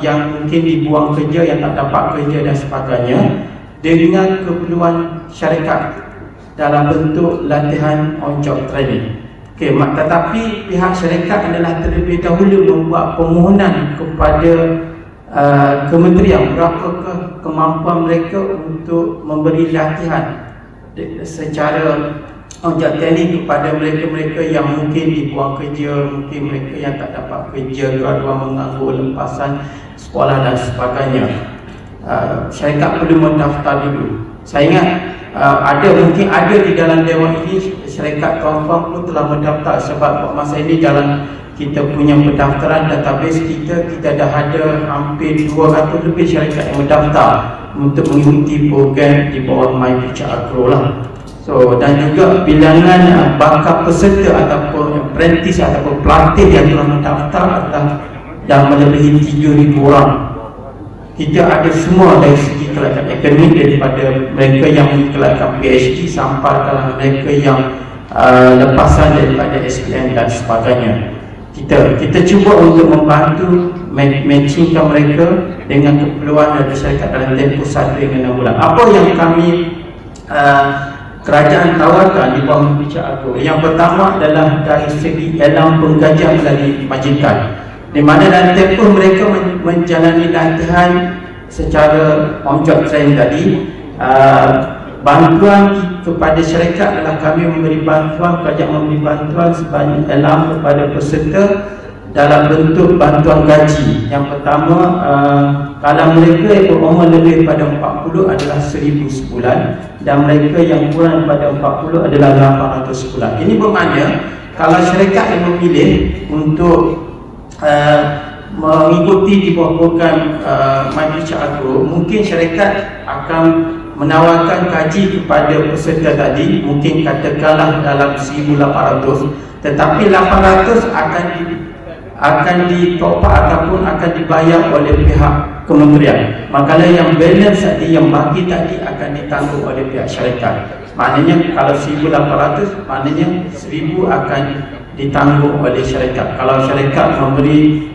yang mungkin dibuang kerja, yang tak dapat kerja dan sebagainya, dengan keperluan syarikat dalam bentuk latihan on job training. Okey, tetapi pihak syarikat adalah terlebih dahulu membuat permohonan kepada kementerian berapakah kemampuan mereka untuk memberi latihan secara on job training kepada mereka-mereka yang mungkin dibuang kerja, mungkin mereka yang tak dapat kerja, graduan menganggur, lepasan sekolah dan sebagainya. Syarikat perlu mendaftar dulu. Saya ingat mungkin ada di dalam dewan ini syarikat Tuan-Puan pun telah mendaftar, sebab masa ini dalam kita punya pendaftaran database kita dah ada hampir 200 lebih syarikat yang mendaftar untuk mengikuti program di bawah My Future Agro lah. So, dan juga bilangan bakal peserta ataupun apprentice ataupun pelatih yang telah mendaftar dah melebihi 3,000 orang. Kita ada semua dari segi kelaikan akademik, daripada mereka yang mengkelakkan PhD sampai ke mereka yang lepasan daripada SPM dan sebagainya. Kita cuba untuk membantu matchingkan mereka dengan keperluan dari syarikat dalam tempoh 1 hingga 6 bulan. Apa yang kami kerajaan tawarkan di bawah Bicara Agro, yang pertama adalah dari segi elam penggajian melalui majikan, di mana dalam tempoh mereka menjalani latihan secara on job training tadi, bantuan kepada syarikat adalah kami memberi bantuan, kerajaan memberi bantuan sebanyak elam kepada peserta dalam bentuk bantuan gaji. Yang pertama, kalau mereka yang berumur lebih pada 40 adalah 1,000 sebulan, dan mereka yang kurang daripada 40 adalah 800 sebulan. Ini bermakna kalau syarikat yang memilih untuk mengikuti di bawah program My Future Agro, mungkin syarikat akan menawarkan gaji kepada peserta tadi, mungkin katakanlah dalam 1,800, tetapi 800 akan ditop up ataupun akan dibayar oleh pihak kementerian. Manakala yang balance tadi, yang baki tadi, akan ditanggung oleh pihak syarikat. Maknanya kalau 1,800, maknanya 1,000 akan ditanggung oleh syarikat. Kalau syarikat memberi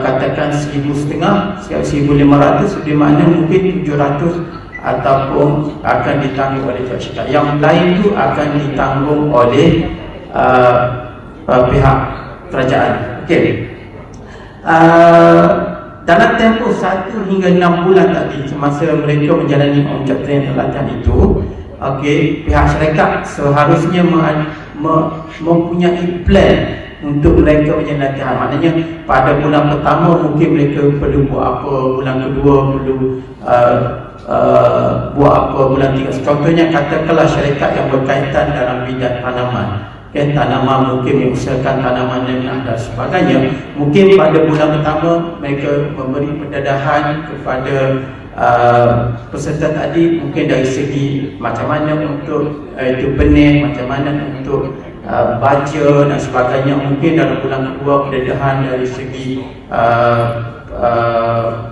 katakan 1,500, 1,500, di mana mungkin 700 ataupun akan ditanggung oleh pihak syarikat. Yang lain tu akan ditanggung oleh pihak kerajaan. Okey. Dalam tempoh 1 hingga 6 bulan tadi, semasa mereka menjalani on job training latihan itu, okey, pihak syarikat seharusnya mempunyai plan untuk mereka punya latihan. Maknanya pada bulan pertama mungkin mereka perlu buat apa, bulan kedua perlu buat apa, bulan 3. Contohnya katakanlah syarikat yang berkaitan dalam bidang tanaman, tanaman mungkin mengusahakan tanaman dan sebagainya. Mungkin pada bulan pertama mereka memberi pendadahan kepada peserta tadi, mungkin dari segi macam mana untuk itu benih, macam mana untuk baja dan sebagainya. Mungkin dalam bulan kedua pendadahan dari segi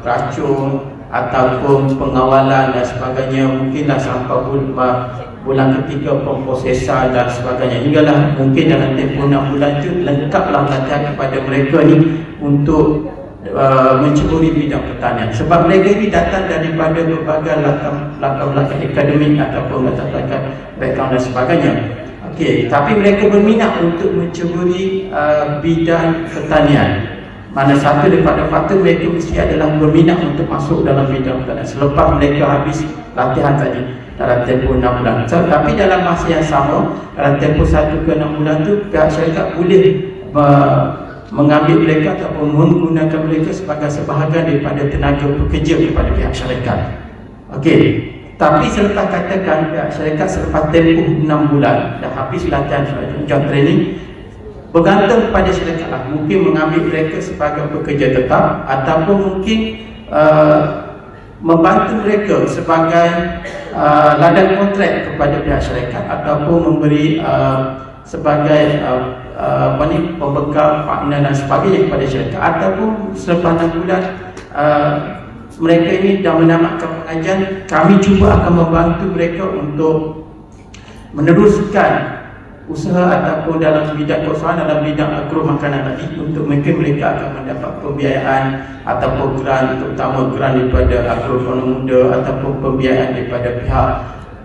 racun ataupun pengawalan dan sebagainya. Mungkinlah sampai bulan ketiga pemprosesan dan sebagainya, hinggalah mungkin dalam tempoh 6 bulan itu lengkaplah latihan kepada mereka ni untuk menceburi bidang pertanian. Sebab mereka ini datang daripada berbagai latar akademik ataupun latar background dan sebagainya. Okey, tapi mereka berminat untuk menceburi bidang pertanian. Mana satu daripada faktor mereka mesti adalah berminat untuk masuk dalam bidang pertanian selepas mereka habis latihan tadi dalam tempoh 6 bulan. Tapi dalam masa yang sama, dalam tempoh 1 ke 6 bulan tu, pihak syarikat boleh mengambil mereka ataupun menggunakan mereka sebagai sebahagian daripada tenaga pekerja kepada pihak syarikat. Okey, tapi selepas katakan pihak syarikat selepas tempoh 6 bulan dah habis latihan job training, bergantung kepada syarikat lah, mungkin mengambil mereka sebagai pekerja tetap ataupun mungkin membantu mereka sebagai ladang kontrak kepada pihak syarikat ataupun memberi sebagai pembekal partner dan sebagainya kepada syarikat. Ataupun selepas 6 bulan mereka ini dah menamatkan pengajian, kami cuba akan membantu mereka untuk meneruskan usaha ataupun dalam bidang keusahaan dalam bidang agro makanan tadi, untuk mereka akan mendapat pembiayaan ataupun grant, terutama grant daripada agroekonomi muda ataupun pembiayaan daripada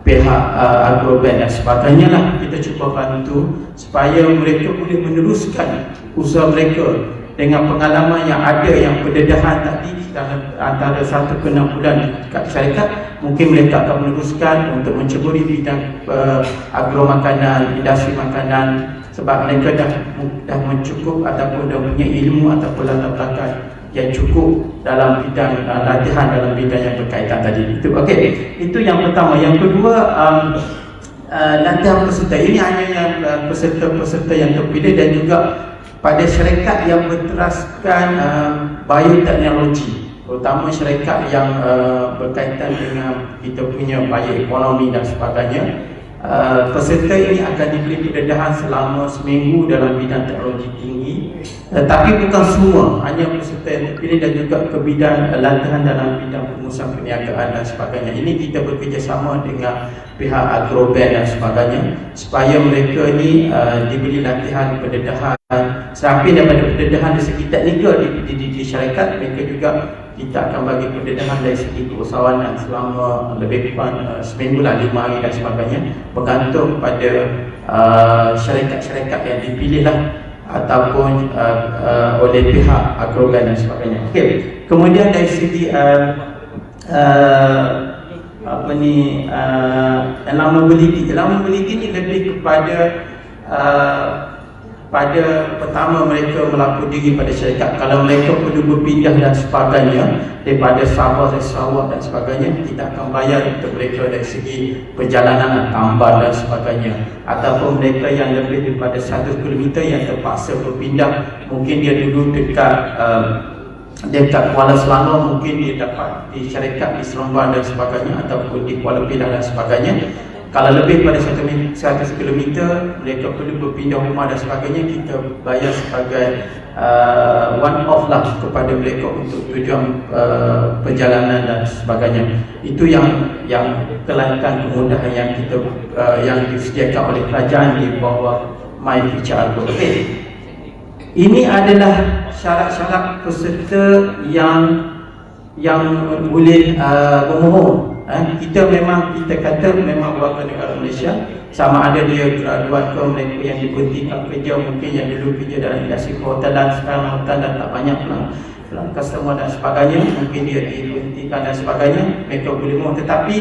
pihak agrobank dan sebagainya lah. Kita cuba bantu supaya mereka boleh meneruskan usaha mereka dengan pengalaman yang ada, yang pendedahan tadi antara 1 ke 6 bulan kat syarikat. Mungkin mereka akan meneruskan untuk menceburi bidang agro makanan, industri makanan, sebab mereka dah mencukup ataupun dah punya ilmu ataupun latar belakang yang cukup dalam bidang latihan dalam bidang yang berkaitan tadi. Itu okey. Itu yang pertama. Yang kedua, latihan peserta ini hanya yang peserta yang terpilih dan juga pada syarikat yang berteraskan bioteknologi, terutama syarikat yang berkaitan dengan kita punya bioekonomi dan sebagainya. Peserta ini akan diberi pendedahan selama seminggu dalam bidang teknologi tinggi, tapi bukan semua, hanya peserta yang terpilih dan juga ke bidang latihan dalam bidang pengurusan perniagaan dan sebagainya. Ini kita bekerjasama dengan pihak agrobank dan sebagainya supaya mereka ni diberi latihan pendedahan samping daripada pendedahan dari segi teknikal di syarikat. Mereka juga kita akan bagi pendedahan dari segi keusahawanan selama lebih kurang seminggu lah, 5 hari dan sebagainya, bergantung pada syarikat-syarikat yang dipilih lah ataupun oleh pihak agrobank dan sebagainya. Okay. Kemudian dari segi eligibility ni lebih kepada pada pertama mereka melapor diri pada syarikat. Kalau mereka perlu berpindah dan sebagainya daripada Sabah ke Sarawak dan sebagainya, kita akan bayar untuk mereka dari segi perjalanan tambah dan sebagainya. Ataupun mereka yang lebih daripada 1 km yang terpaksa berpindah, mungkin dia dulu dekat Kuala Selangor, mungkin dia dapat di syarikat di Seremban dan sebagainya, ataupun di Kuala Pilah dan sebagainya. Kalau lebih pada 100 km mereka perlu berpindah rumah dan sebagainya, kita bayar sebagai one off lah kepada mereka untuk tujuan perjalanan dan sebagainya. Itu yang kelaikan kemudahan yang kita yang disediakan oleh kerajaan di bawah My Future Agro. Okay. Ini adalah syarat-syarat peserta yang boleh memohon. Kita kata memang warga negara Malaysia, sama ada dia graduat ke, mereka yang diberhentikan kerja, mungkin yang dulu kerja dalam industri perhotelan, sekarang hotel dan tak banyak pelan customer dan sebagainya, mungkin dia diberhentikan dan sebagainya, mereka boleh mohon. Tetapi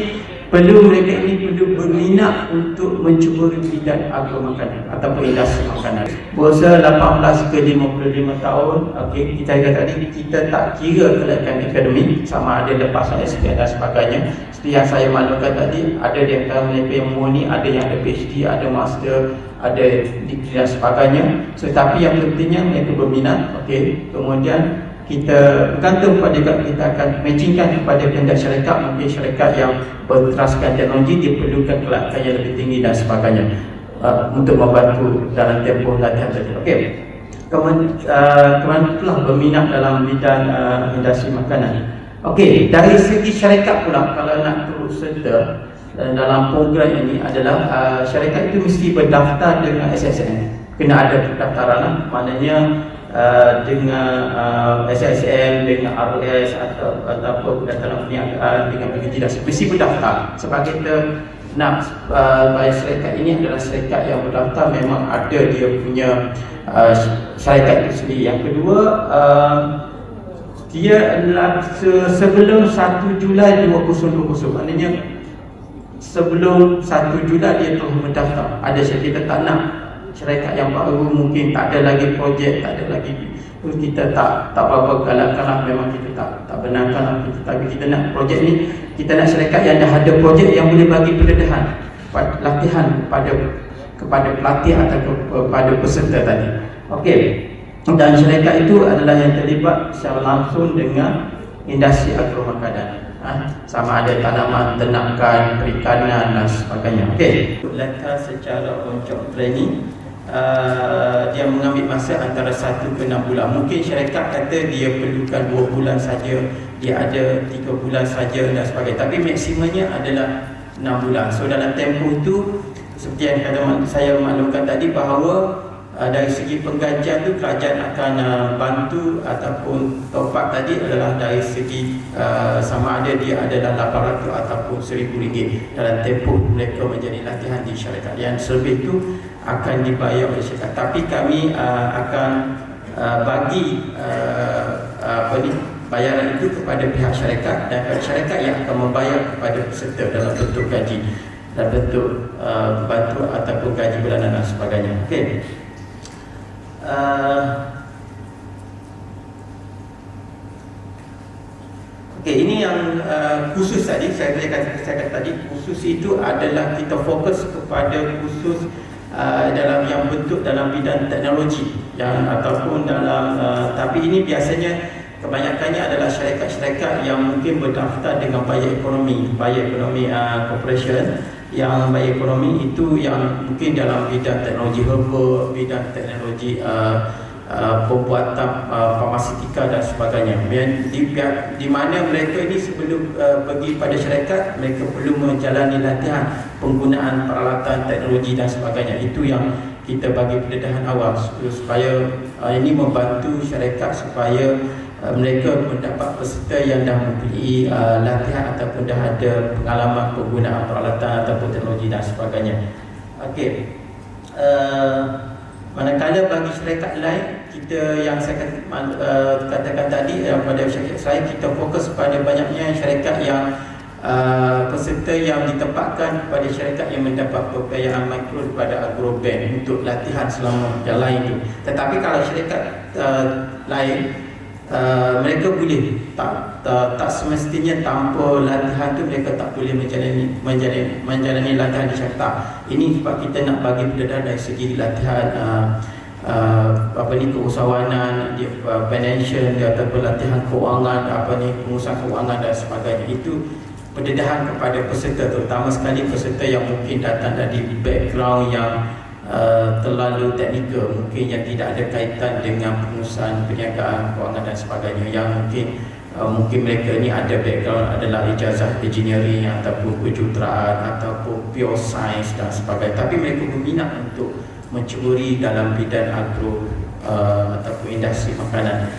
mereka ini perlu berminat untuk mencuburi bidang agro makanan ataupun industri makanan. Berusia 18 ke 55 tahun. Okey, kita kata tadi kita tak kira kelaikan akademik, sama ada lepasan SPM dan sebagainya. Seperti yang saya maklumkan tadi, ada di antara mereka yang mohon ni, ada yang ada PhD, ada master, ada degree dan sebagainya. Tetapi yang pentingnya mereka berminat. Okey, kemudian kita bergantung pada kita akan matchingkan kepada kehendak syarikat. Mungkin syarikat yang berteraskan teknologi dia perlukan kelaikan yang lebih tinggi dan sebagainya untuk membantu dalam tempoh latihan tadi. Okey. Kemudian telah berminat dalam bidang industri makanan. Okey, dari segi syarikat pula, kalau nak turut serta dalam program ini adalah syarikat itu mesti berdaftar dengan SSN. Kena ada pendaftaran lah, maknanya dengan SSM, dengan RS ataupun pendaftaran perniagaan, dengan PGD mesti berdaftar. Sebab kita nak syarikat ini adalah syarikat yang berdaftar, memang ada dia punya syarikat itu sendiri. Yang kedua, dia adalah sebelum 1 Julai 2020, maknanya sebelum 1 Julai dia telah berdaftar. Ada syarikat kita tak nak syarikat yang baru, mungkin tak ada lagi projek, tak ada lagi, kita tak berapa galakkan, memang kita tak benarkan, tapi kita nak projek ni, kita nak syarikat yang dah ada projek yang boleh bagi pendedahan, latihan kepada pelatih atau kepada peserta tadi. Okey, dan syarikat itu adalah yang terlibat secara langsung dengan industri agro makanan, sama ada tanaman, ternakan, perikanan dan sebagainya. Okey, latihan secara on-job training dia mengambil masa antara 1 ke 6 bulan. Mungkin syarikat kata dia perlukan 2 bulan saja, dia ada 3 bulan saja dan sebagainya, tapi maksimumnya adalah 6 bulan. So dalam tempoh itu seperti yang saya maklumkan tadi bahawa dari segi penggajian tu kerajaan akan bantu ataupun top-up tadi adalah dari segi sama ada dia adalah 800 ataupun RM1,000 dalam tempoh mereka menjadi latihan di syarikat. Yang selebih itu akan dibayar oleh syarikat. Tapi kami akan bagi bayaran itu kepada pihak syarikat, dan pihak syarikat yang akan membayar kepada peserta dalam bentuk gaji, dalam bentuk bantu ataupun gaji bulanan dan sebagainya. Okey. Okey, ini yang khusus tadi saya kata tadi, khusus itu adalah kita fokus kepada khusus dalam yang bentuk dalam bidang teknologi yang ataupun dalam tapi ini biasanya kebanyakannya adalah syarikat-syarikat yang mungkin berdaftar dengan Buyer Economy Corporation. Yang Buyer Economy itu yang mungkin dalam bidang teknologi herba, bidang teknologi pembuatan farmaseutika dan sebagainya. Di mana mereka ini sebelum pergi pada syarikat, mereka perlu menjalani latihan penggunaan peralatan teknologi dan sebagainya. Itu yang kita bagi pendedahan awal supaya ini membantu syarikat supaya mereka mendapat peserta yang dah mempunyai latihan ataupun dah ada pengalaman penggunaan peralatan ataupun teknologi dan sebagainya. Okey. Manakala bagi syarikat lain, kita yang saya katakan tadi pada syarikat saya, kita fokus pada banyaknya syarikat yang peserta yang ditempatkan kepada syarikat yang mendapat pembiayaan mikro daripada Agrobank untuk latihan selama yang lain itu. Tetapi kalau syarikat lain, mereka boleh tak semestinya tanpa latihan tu mereka tak boleh menjalani latihan di syarikat. Ini sebab kita nak bagi pendedahan dari segi latihan keusahawanan, financial dia, ataupun latihan keuangan, pengurusan keuangan dan sebagainya. Itu pendedahan kepada peserta, terutama sekali peserta yang mungkin datang dari background yang terlalu teknikal, mungkin yang tidak ada kaitan dengan pengurusan perniagaan, keuangan dan sebagainya, yang mungkin mereka ni ada background adalah ijazah engineering ataupun kejuruteraan ataupun pure science dan sebagainya, tapi mereka berminat untuk menceburi dalam bidang agro ataupun industri makanan.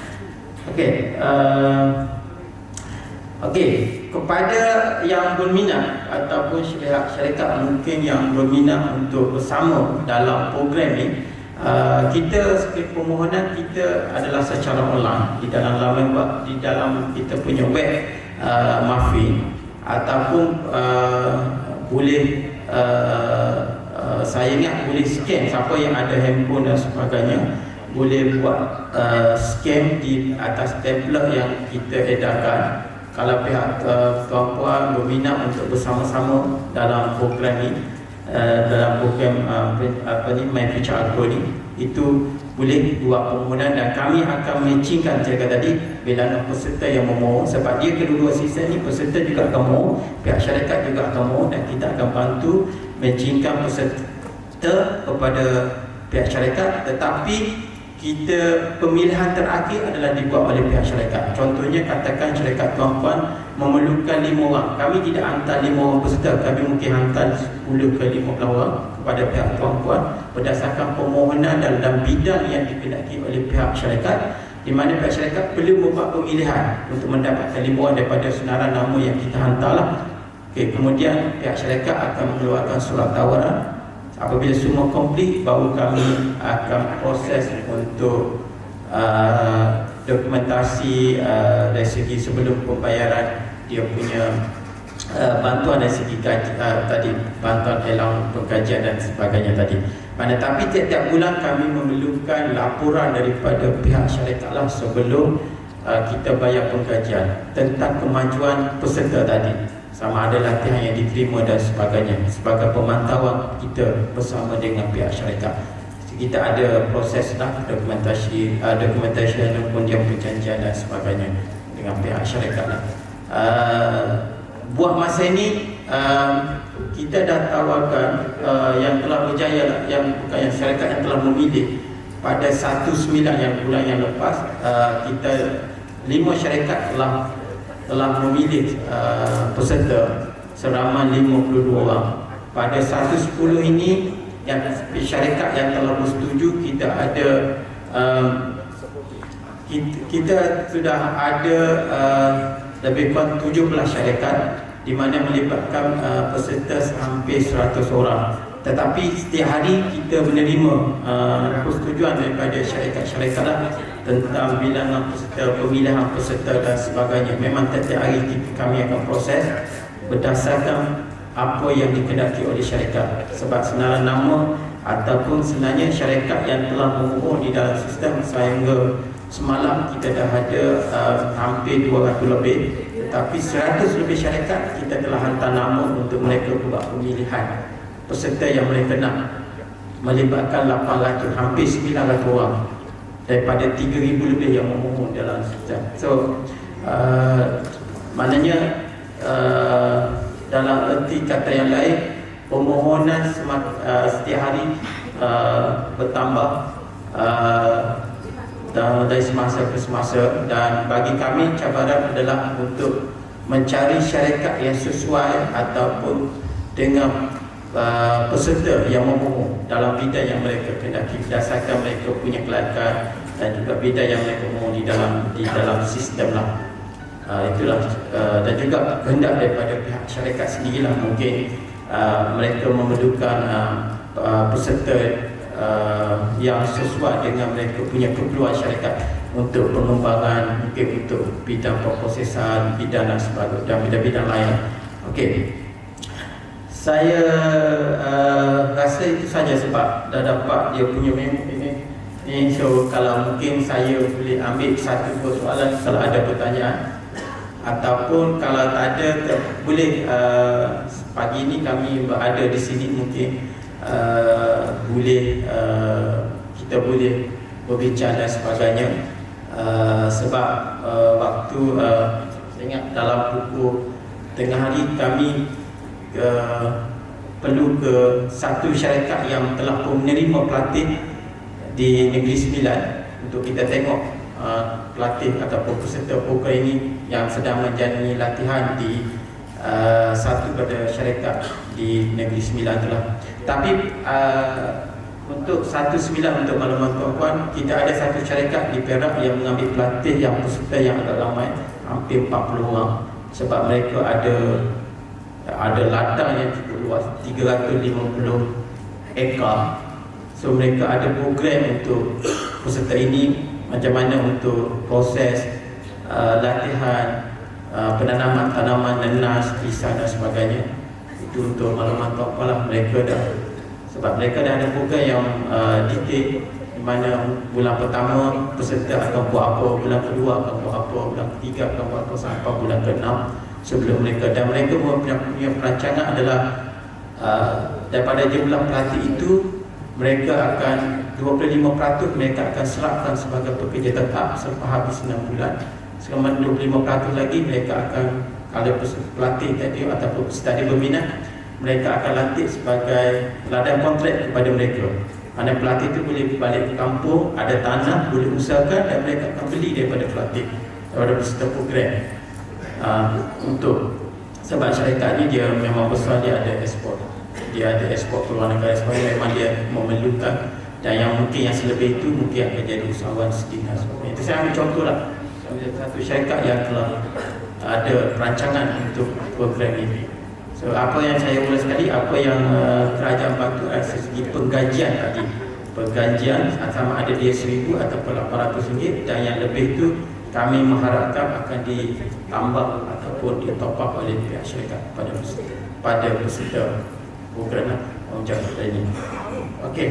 Okey, kepada yang berminat ataupun syarikat mungkin yang berminat untuk bersama dalam program ni, kita seperti permohonan kita adalah secara online di dalam laman web, di dalam kita punya web Mafin, ataupun boleh saya ingat boleh scan, siapa yang ada handphone dan sebagainya boleh buat scan di atas tablet yang kita edarkan. Kalau pihak tuan-puan berminat untuk bersama-sama dalam program ini, dalam program My Future Agro ni, itu boleh buat permohonan dan kami akan matchingkan saya kata tadi bilangan peserta yang memohon, sebab dia kedua-dua sistem ni peserta juga akan mohon, pihak syarikat juga akan mohon, dan kita akan bantu matchingkan peserta kepada pihak syarikat. Tetapi kita pemilihan terakhir adalah dibuat oleh pihak syarikat. Contohnya katakan syarikat tuan-puan memerlukan 5 orang, kami tidak hantar 5 orang peserta, kami mungkin hantar 10 ke 15 orang kepada pihak tuan-puan berdasarkan permohonan dalam bidang yang dikehendaki oleh pihak syarikat, di mana pihak syarikat perlu membuat pemilihan untuk mendapatkan 5 orang daripada senarai nama yang kita hantarlah. Okey, kemudian pihak syarikat akan mengeluarkan surat tawaran. Apabila semua komplit, baru kami akan proses untuk dokumentasi dari segi sebelum pembayaran dia punya bantuan dari segi gaji tadi, bantuan elang penggajian dan sebagainya tadi. Tapi tiap-tiap bulan kami memerlukan laporan daripada pihak syarikat lah sebelum kita bayar penggajian tentang kemajuan peserta tadi, sama ada latihan yang diterima dan sebagainya, sebagai pemantauan kita bersama dengan pihak syarikat. Kita ada proses lah dokumentasi kemudian perjanjian dan sebagainya dengan pihak syarikat lah. Buat masa ini kita dah tawarkan yang telah berjaya lah, yang bukan yang syarikat yang telah memilih pada 19 yang bulan yang lepas, kita 5 syarikat telah memilih peserta seramai 52 orang pada 110 ini yang syarikat yang telah bersetuju, kita ada kita sudah ada lebih kurang 17 syarikat di mana melibatkan peserta hampir 100 orang. Tetapi setiap hari kita menerima persetujuan daripada syarikat-syarikat tentang bilangan peserta, pemilihan peserta dan sebagainya. Memang setiap hari kami akan proses berdasarkan apa yang dikehendaki oleh syarikat. Sebab senarai nama ataupun sebenarnya syarikat yang telah memohon di dalam sistem sehingga semalam kita dah ada hampir 200 lebih, tetapi 100 lebih syarikat kita telah hantar nama untuk mereka buat pemilihan peserta yang mereka nak, melibatkan 800, hampir 900 orang daripada 3,000 lebih yang memohon dalam sistem. So maknanya dalam erti kata yang lain, permohonan setiap hari bertambah dari semasa ke semasa, dan bagi kami cabaran adalah untuk mencari syarikat yang sesuai ataupun dengan peserta yang memohon dalam bidang yang mereka kehendaki berdasarkan mereka punya kelayakan dan juga bidang yang mereka mohon di dalam sistem lah. Itulah dan juga kehendak daripada pihak syarikat sendirilah, mungkin mereka memerlukan peserta yang sesuai dengan mereka punya keperluan syarikat untuk pengembangan, mungkin untuk bidang perprosesan, bidang dan sebagainya, dan bidang-bidang lain. Okey, saya rasa itu saja sebab dah dapat dia punya memo ini. So kalau mungkin saya boleh ambil satu soalan kalau ada pertanyaan, ataupun kalau tak ada boleh pagi ini kami berada di sini, mungkin boleh kita boleh berbincang dan sebagainya. Sebab waktu saya ingat dalam buku tengah hari kami perlu ke satu syarikat yang telah pun menerima pelatih di Negeri Sembilan untuk kita tengok pelatih ataupun peserta program ini yang sedang menjalani latihan di satu pada syarikat di Negeri Sembilan itulah. Tapi untuk 19 untuk makluman tuan-tuan, kita ada satu syarikat di Perak yang mengambil pelatih yang peserta yang agak ramai, hampir 40 orang, sebab mereka ada ladang yang cukup luas, 350 ekar. So mereka ada program untuk peserta ini, macam mana untuk proses latihan penanaman tanaman nenas, pisang dan sebagainya. Itu untuk makluman tuan-tuan lah. Mereka dah, sebab mereka dah ada program yang detail, di mana bulan pertama peserta akan buat apa, bulan kedua akan buat apa, bulan ketiga akan buat apa sampai bulan ke-6 sebelum mereka. Dan mereka punya perancangan adalah daripada jumlah pelatih itu, mereka akan 25% mereka akan serapkan sebagai pekerja tetap selepas habis 6 bulan. Selama 25% lagi mereka akan, kalau pelatih tadi ataupun peserta berminat, mereka akan latih sebagai ladang kontrak kepada mereka. Mana pelatih itu boleh balik ke kampung, ada tanah, boleh usahakan, dan mereka akan beli daripada pelatih, daripada peserta program. Untuk sebab syarikat ni dia memang besar, dia ada ekspor, dia ada ekspor ke luar negara, sebab memang dia memerlukan. Dan yang mungkin yang selebih itu mungkin akan jadi usahawan sedikit. Itu saya ambil contoh lah, satu syarikat yang telah ada perancangan untuk program ini. So apa yang saya ulas sekali, apa yang kerajaan bantu dari segi penggajian tadi, penggajian sama ada dia 1,000 ataupun 800 ringgit, dan yang lebih itu kami mengharapkan akan ditambah ataupun ditop up oleh pihak syarikat pada peserta program Om Jaga ini. Okey.